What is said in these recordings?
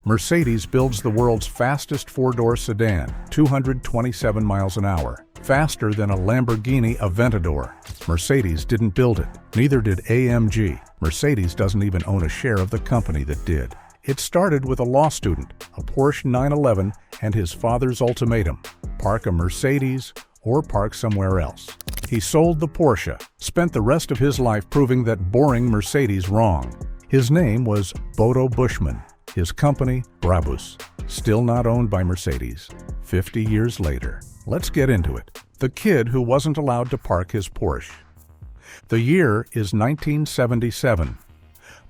Mercedes builds the world's fastest four-door sedan, 227 miles an hour, faster than a Lamborghini Aventador. Mercedes didn't build it, neither did AMG. Mercedes doesn't even own a share of the company that did. It started with a law student, a Porsche 911, and his father's ultimatum: park a Mercedes or park somewhere else. He sold the Porsche, spent the rest of his life proving that boring Mercedes wrong. His name was Bodo Buschmann. His company, Brabus, still not owned by Mercedes. 50 years later. Let's get into it. The kid who wasn't allowed to park his Porsche. The year is 1977.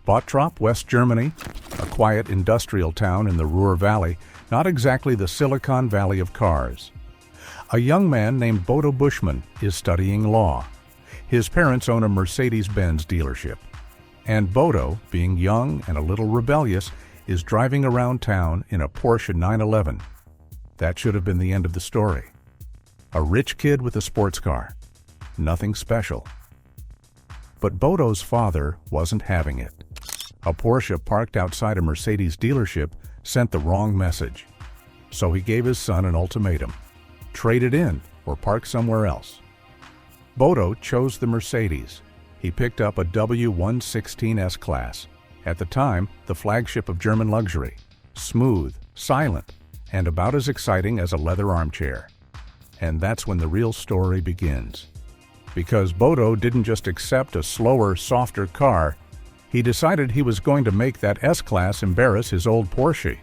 Bottrop, West Germany, a quiet industrial town in the Ruhr Valley, not exactly the Silicon Valley of cars. A young man named Bodo Buschmann is studying law. His parents own a Mercedes-Benz dealership. And Bodo, being young and a little rebellious, is driving around town in a Porsche 911. That should have been the end of the story. A rich kid with a sports car. Nothing special. But Bodo's father wasn't having it. A Porsche parked outside a Mercedes dealership sent the wrong message. So he gave his son an ultimatum: trade it in or park somewhere else. Bodo chose the Mercedes. He picked up a W116 S-Class, at the time the flagship of German luxury, smooth, silent, and about as exciting as a leather armchair. And that's when the real story begins. Because Bodo didn't just accept a slower, softer car, he decided he was going to make that S-Class embarrass his old Porsche.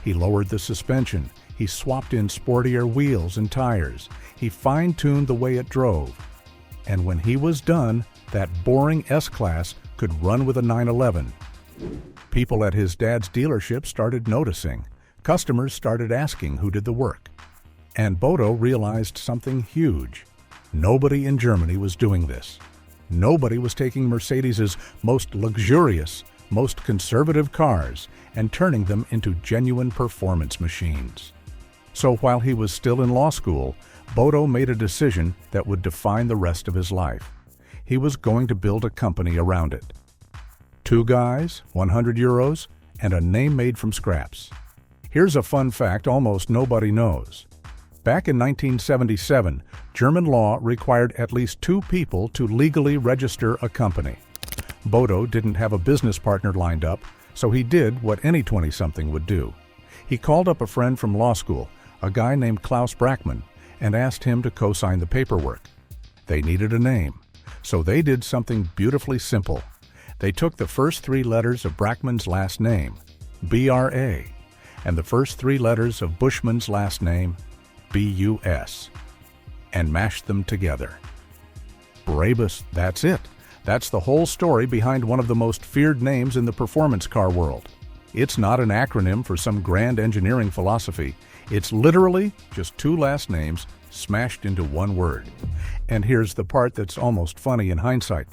He lowered the suspension, he swapped in sportier wheels and tires, he fine-tuned the way it drove. And when he was done, that boring S-Class could run with a 911. People at his dad's dealership started noticing. Customers started asking who did the work. And Bodo realized something huge. Nobody in Germany was doing this. Nobody was taking Mercedes's most luxurious, most conservative cars and turning them into genuine performance machines. So while he was still in law school, Bodo made a decision that would define the rest of his life. He was going to build a company around it. 2 guys, 100 euros, and a name made from scraps. Here's a fun fact almost nobody knows. Back in 1977, German law required at least 2 people to legally register a company. Bodo didn't have a business partner lined up, so he did what any 20-something would do. He called up a friend from law school, a guy named Klaus Brackmann, and asked him to co-sign the paperwork. They needed a name, so they did something beautifully simple. They took the first 3 letters of Brackmann's last name, B-R-A, and the first 3 letters of Buschmann's last name, B-U-S, and mashed them together. Brabus, that's it. That's the whole story behind one of the most feared names in the performance car world. It's not an acronym for some grand engineering philosophy. It's literally just 2 last names smashed into one word. And here's the part that's almost funny in hindsight.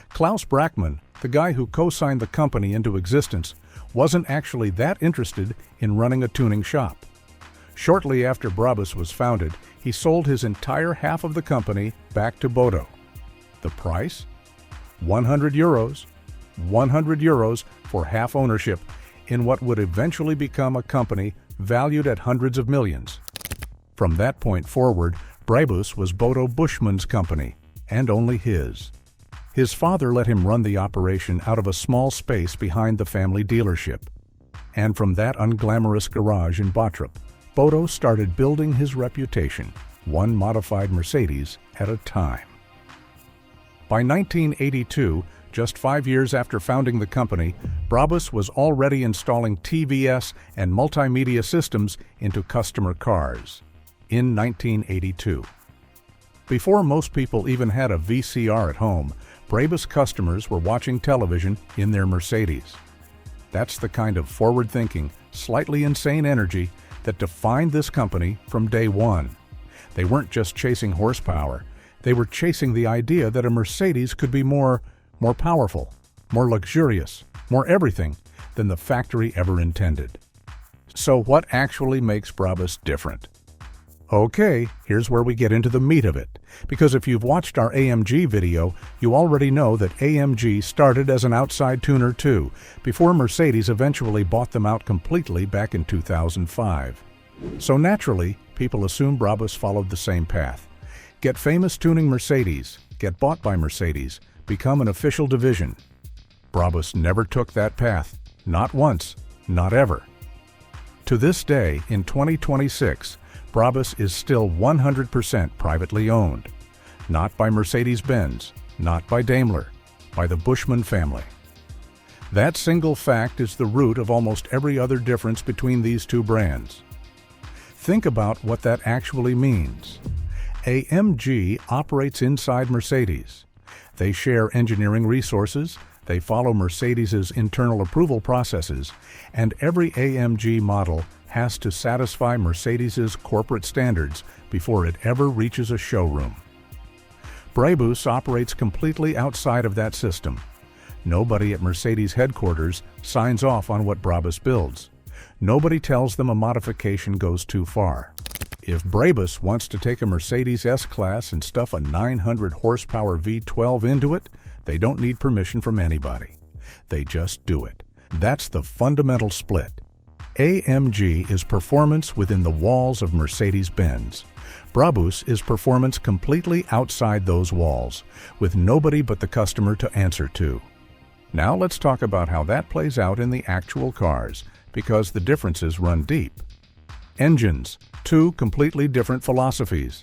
Klaus Brackmann, the guy who co-signed the company into existence, wasn't actually that interested in running a tuning shop. Shortly after Brabus was founded, he sold his entire half of the company back to Bodo. The price? 100 euros. 100 euros for half ownership in what would eventually become a company valued at hundreds of millions. From that point forward, Brabus was Bodo Buschmann's company, and only his. His father let him run the operation out of a small space behind the family dealership. And from that unglamorous garage in Bottrop, Bodo started building his reputation, one modified Mercedes at a time. By 1982, just 5 years after founding the company, Brabus was already installing TVS and multimedia systems into customer cars. In 1982. Before most people even had a VCR at home, Brabus customers were watching television in their Mercedes. That's the kind of forward-thinking, slightly insane energy that defined this company from day one. They weren't just chasing horsepower. They were chasing the idea that a Mercedes could be more powerful, more luxurious, more everything than the factory ever intended. So what actually makes Brabus different? Okay, here's where we get into the meat of it, because if you've watched our AMG video, you already know that AMG started as an outside tuner too, before Mercedes eventually bought them out completely back in 2005. So naturally, people assume Brabus followed the same path. Get famous tuning Mercedes, get bought by Mercedes, become an official division. Brabus never took that path, not once, not ever. To this day, in 2026, Brabus is still 100% privately owned. Not by Mercedes-Benz, not by Daimler, by the Buschmann family. That single fact is the root of almost every other difference between these two brands. Think about what that actually means. AMG operates inside Mercedes. They share engineering resources, they follow Mercedes's internal approval processes, and every AMG model has to satisfy Mercedes's corporate standards before it ever reaches a showroom. Brabus operates completely outside of that system. Nobody at Mercedes headquarters signs off on what Brabus builds. Nobody tells them a modification goes too far. If Brabus wants to take a Mercedes S-Class and stuff a 900 horsepower V12 into it, they don't need permission from anybody. They just do it. That's the fundamental split. AMG is performance within the walls of Mercedes-Benz. Brabus is performance completely outside those walls, with nobody but the customer to answer to. Now let's talk about how that plays out in the actual cars, because the differences run deep. Engines, two completely different philosophies.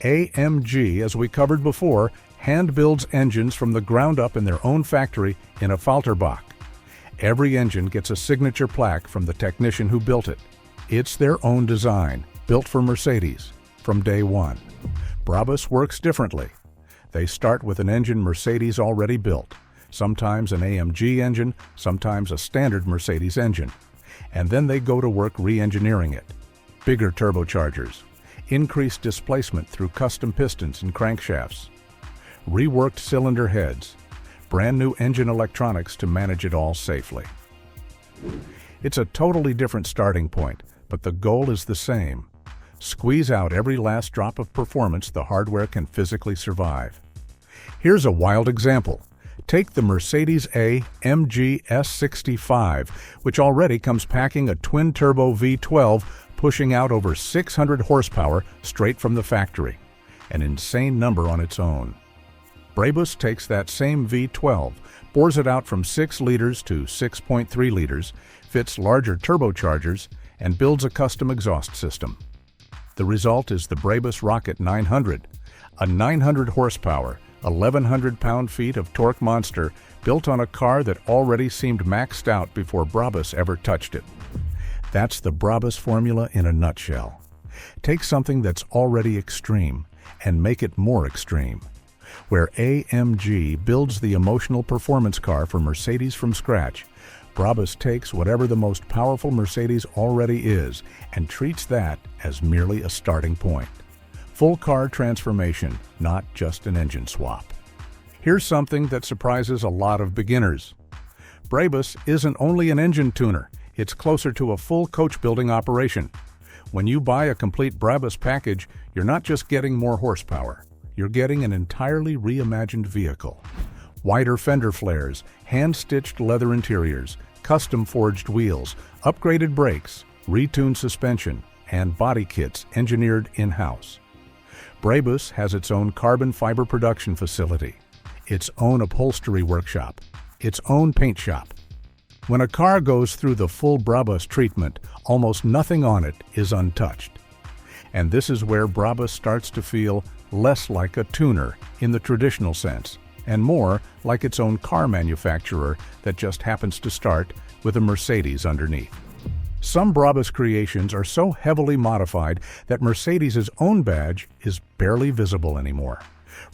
AMG, as we covered before, hand builds engines from the ground up in their own factory in a Falterbach. Every engine gets a signature plaque from the technician who built it. It's their own design, built for Mercedes, from day one. Brabus works differently. They start with an engine Mercedes already built, sometimes an AMG engine, sometimes a standard Mercedes engine, and then they go to work re-engineering it. Bigger turbochargers, increased displacement through custom pistons and crankshafts, reworked cylinder heads, brand new engine electronics to manage it all safely. It's a totally different starting point, but the goal is the same. Squeeze out every last drop of performance the hardware can physically survive. Here's a wild example. Take the Mercedes AMG S65, which already comes packing a twin-turbo V12 pushing out over 600 horsepower straight from the factory, an insane number on its own. Brabus takes that same V12, bores it out from 6 liters to 6.3 liters, fits larger turbochargers, and builds a custom exhaust system. The result is the Brabus Rocket 900, a 900 horsepower, 1,100 pound-feet of torque monster built on a car that already seemed maxed out before Brabus ever touched it. That's the Brabus formula in a nutshell. Take something that's already extreme and make it more extreme. Where AMG builds the emotional performance car for Mercedes from scratch, Brabus takes whatever the most powerful Mercedes already is and treats that as merely a starting point. Full car transformation, not just an engine swap. Here's something that surprises a lot of beginners. Brabus isn't only an engine tuner, it's closer to a full coach-building operation. When you buy a complete Brabus package, you're not just getting more horsepower. You're getting an entirely reimagined vehicle. Wider fender flares, hand-stitched leather interiors, custom-forged wheels, upgraded brakes, retuned suspension, and body kits engineered in-house. Brabus has its own carbon fiber production facility, its own upholstery workshop, its own paint shop. When a car goes through the full Brabus treatment, almost nothing on it is untouched. And this is where Brabus starts to feel less like a tuner in the traditional sense, and more like its own car manufacturer that just happens to start with a Mercedes underneath. Some Brabus creations are so heavily modified that Mercedes' own badge is barely visible anymore,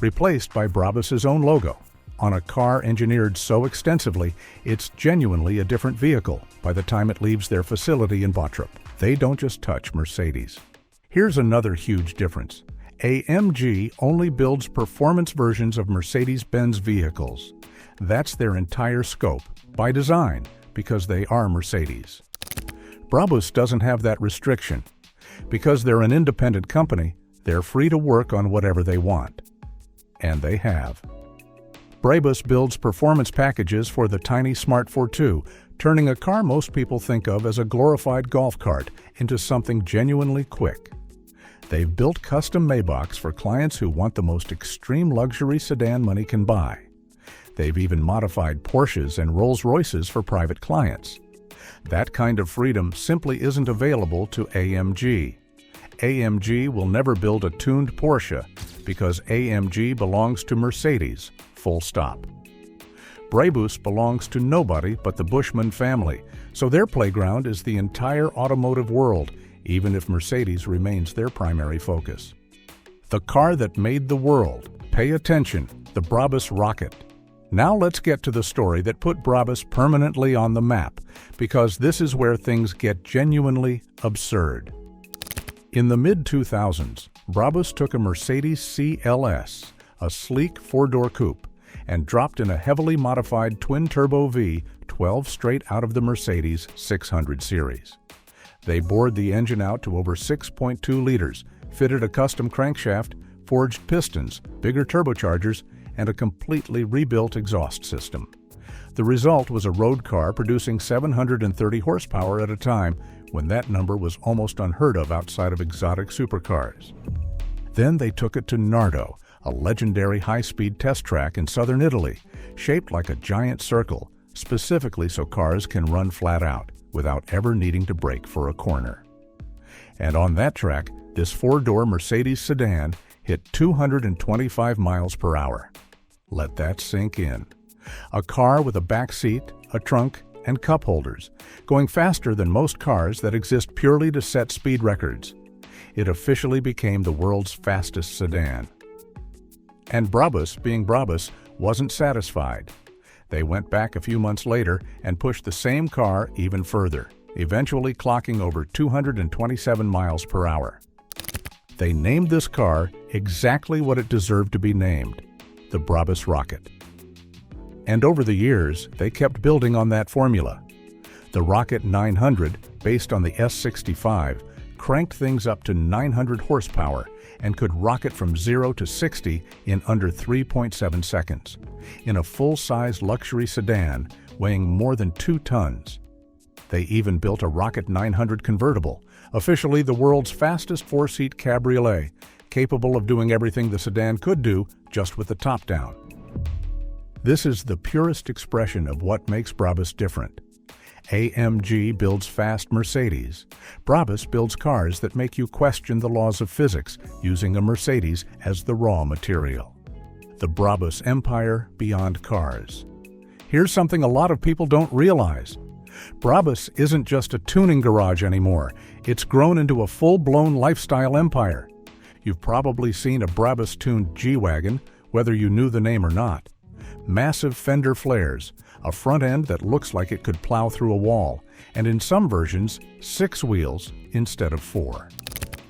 replaced by Brabus' own logo. On a car engineered so extensively, it's genuinely a different vehicle by the time it leaves their facility in Bottrop. They don't just touch Mercedes. Here's another huge difference. AMG only builds performance versions of Mercedes-Benz vehicles. That's their entire scope, by design, because they are Mercedes. Brabus doesn't have that restriction. Because they're an independent company, they're free to work on whatever they want. And they have. Brabus builds performance packages for the tiny Smart 42, turning a car most people think of as a glorified golf cart into something genuinely quick. They've built custom Maybachs for clients who want the most extreme luxury sedan money can buy. They've even modified Porsches and Rolls-Royces for private clients. That kind of freedom simply isn't available to AMG. AMG will never build a tuned Porsche because AMG belongs to Mercedes, full stop. Brabus belongs to nobody but the Buschmann family, so their playground is the entire automotive world, even if Mercedes remains their primary focus. The car that made the world. Pay attention, the Brabus Rocket. Now let's get to the story that put Brabus permanently on the map, because this is where things get genuinely absurd. In the mid-2000s, Brabus took a Mercedes CLS, a sleek four-door coupe, and dropped in a heavily modified twin-turbo V12 straight out of the Mercedes 600 series. They bored the engine out to over 6.2 liters, fitted a custom crankshaft, forged pistons, bigger turbochargers, and a completely rebuilt exhaust system. The result was a road car producing 730 horsepower at a time, when that number was almost unheard of outside of exotic supercars. Then they took it to Nardo, a legendary high-speed test track in southern Italy, shaped like a giant circle, specifically so cars can run flat out without ever needing to brake for a corner. And on that track, this four-door Mercedes sedan hit 225 miles per hour. Let that sink in. A car with a back seat, a trunk, and cup holders, going faster than most cars that exist purely to set speed records. It officially became the world's fastest sedan. And Brabus, being Brabus, wasn't satisfied. They went back a few months later and pushed the same car even further, eventually clocking over 227 miles per hour. They named this car exactly what it deserved to be named, the Brabus Rocket. And over the years, they kept building on that formula. The Rocket 900, based on the S65, cranked things up to 900 horsepower and could rocket from 0 to 60 in under 3.7 seconds, in a full-size luxury sedan weighing more than 2 tons. They even built a Rocket 900 convertible, officially the world's fastest four-seat cabriolet, capable of doing everything the sedan could do just with the top down. This is the purest expression of what makes Brabus different. AMG builds fast Mercedes. Brabus builds cars that make you question the laws of physics using a Mercedes as the raw material. The Brabus empire beyond cars. Here's something a lot of people don't realize. Brabus isn't just a tuning garage anymore. It's grown into a full-blown lifestyle empire. You've probably seen a Brabus-tuned G-Wagon, whether you knew the name or not. Massive fender flares, a front end that looks like it could plow through a wall, and in some versions, 6 wheels instead of 4.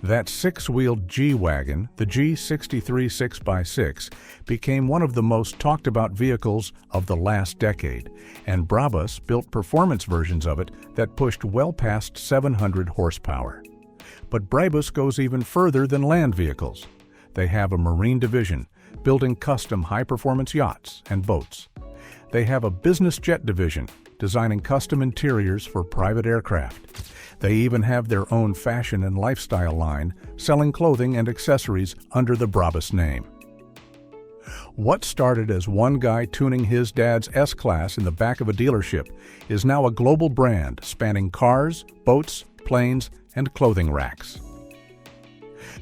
That 6-wheeled G-Wagon, the G63 6x6, became one of the most talked about vehicles of the last decade, and Brabus built performance versions of it that pushed well past 700 horsepower. But Brabus goes even further than land vehicles. They have a marine division, building custom high-performance yachts and boats. They have a business jet division, designing custom interiors for private aircraft. They even have their own fashion and lifestyle line, selling clothing and accessories under the Brabus name. What started as one guy tuning his dad's S-Class in the back of a dealership is now a global brand spanning cars, boats, planes, and clothing racks.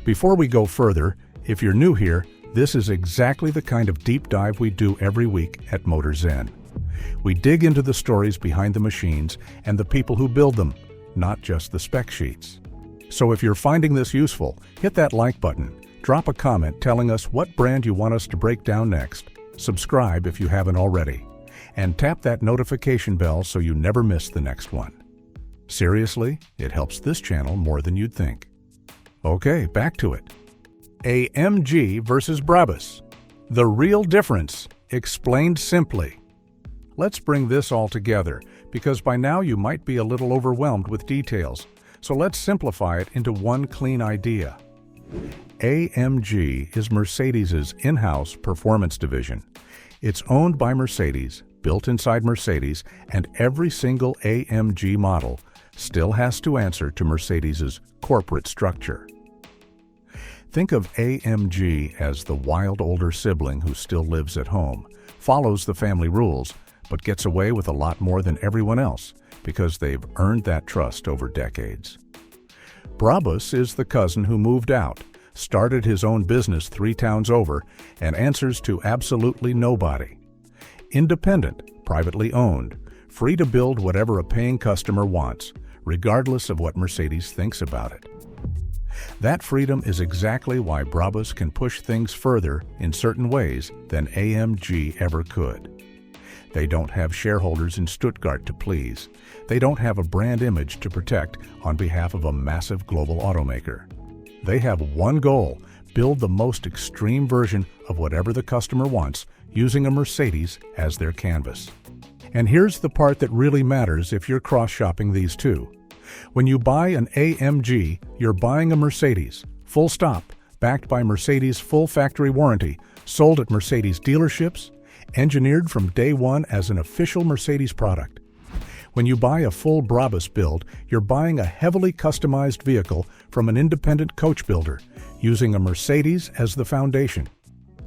Before we go further, if you're new here, this is exactly the kind of deep dive we do every week at Motor Zen. We dig into the stories behind the machines and the people who build them, not just the spec sheets. So if you're finding this useful, hit that like button, drop a comment telling us what brand you want us to break down next, subscribe if you haven't already, and tap that notification bell so you never miss the next one. Seriously, it helps this channel more than you'd think. Okay, back to it. AMG versus Brabus. The real difference, explained simply. Let's bring this all together, because by now you might be a little overwhelmed with details. So let's simplify it into one clean idea. AMG is Mercedes' in-house performance division. It's owned by Mercedes, built inside Mercedes, and every single AMG model still has to answer to Mercedes' corporate structure. Think of AMG as the wild older sibling who still lives at home, follows the family rules, but gets away with a lot more than everyone else because they've earned that trust over decades. Brabus is the cousin who moved out, started his own business 3 towns over, and answers to absolutely nobody. Independent, privately owned, free to build whatever a paying customer wants, regardless of what Mercedes thinks about it. That freedom is exactly why Brabus can push things further in certain ways than AMG ever could. They don't have shareholders in Stuttgart to please. They don't have a brand image to protect on behalf of a massive global automaker. They have one goal: build the most extreme version of whatever the customer wants, using a Mercedes as their canvas. And here's the part that really matters if you're cross-shopping these two. When you buy an AMG, you're buying a Mercedes, full stop, backed by Mercedes' full factory warranty, sold at Mercedes dealerships, engineered from day one as an official Mercedes product. When you buy a full Brabus build, you're buying a heavily customized vehicle from an independent coach builder, using a Mercedes as the foundation.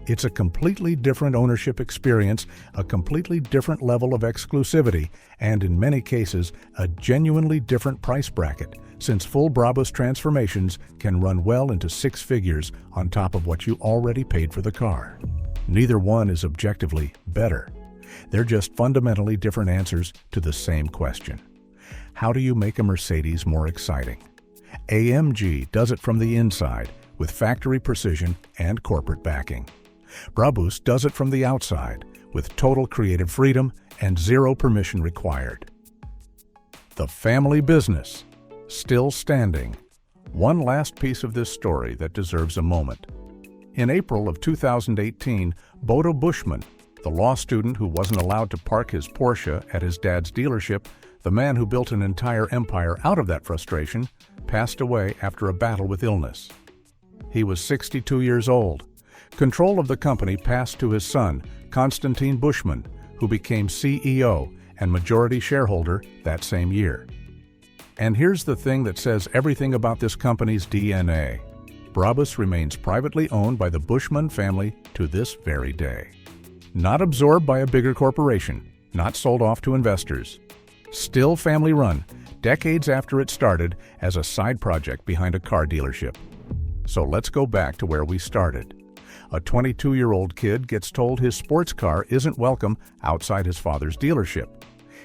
It's a completely different ownership experience, a completely different level of exclusivity, and in many cases, a genuinely different price bracket, since full Brabus transformations can run well into 6 figures on top of what you already paid for the car. Neither one is objectively better. They're just fundamentally different answers to the same question. How do you make a Mercedes more exciting? AMG does it from the inside, with factory precision and corporate backing. Brabus does it from the outside, with total creative freedom and zero permission required. The family business, still standing. One last piece of this story that deserves a moment. In April of 2018, Bodo Buschmann, the law student who wasn't allowed to park his Porsche at his dad's dealership, the man who built an entire empire out of that frustration, passed away after a battle with illness. He was 62 years old. Control of the company passed to his son, Konstantin Buschmann, who became CEO and majority shareholder that same year. And here's the thing that says everything about this company's DNA. Brabus remains privately owned by the Buschmann family to this very day. Not absorbed by a bigger corporation, not sold off to investors. Still family-run, decades after it started as a side project behind a car dealership. So let's go back to where we started. A 22-year-old kid gets told his sports car isn't welcome outside his father's dealership.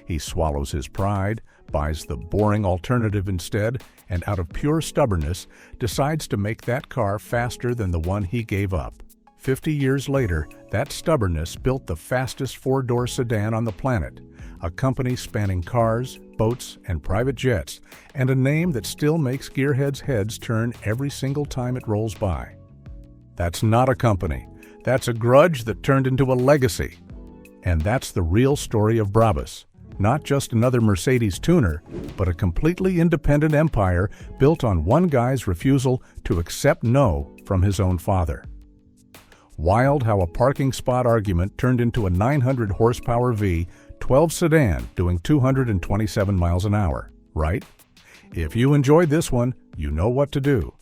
He swallows his pride, buys the boring alternative instead, and out of pure stubbornness, decides to make that car faster than the one he gave up. 50 years later, that stubbornness built the fastest 4-door sedan on the planet, a company spanning cars, boats, and private jets, and a name that still makes gearheads' heads turn every single time it rolls by. That's not a company. That's a grudge that turned into a legacy. And that's the real story of Brabus. Not just another Mercedes tuner, but a completely independent empire built on one guy's refusal to accept no from his own father. Wild how a parking spot argument turned into a 900 horsepower V12 sedan doing 227 miles an hour, right? If you enjoyed this one, you know what to do.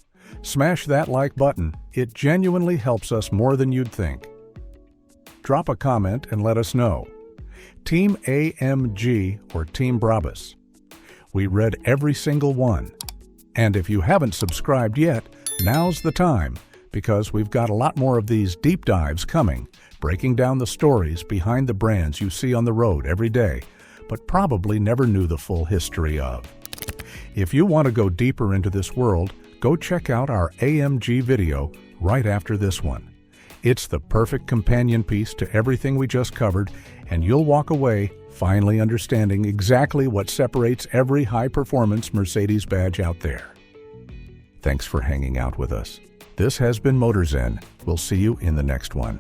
Smash that like button. It genuinely helps us more than you'd think. Drop a comment and let us know. Team AMG or Team Brabus? We read every single one. And if you haven't subscribed yet, now's the time, because we've got a lot more of these deep dives coming, breaking down the stories behind the brands you see on the road every day, but probably never knew the full history of. If you want to go deeper into this world, go check out our AMG video right after this one. It's the perfect companion piece to everything we just covered, and you'll walk away finally understanding exactly what separates every high-performance Mercedes badge out there. Thanks for hanging out with us. This has been MotorZen. We'll see you in the next one.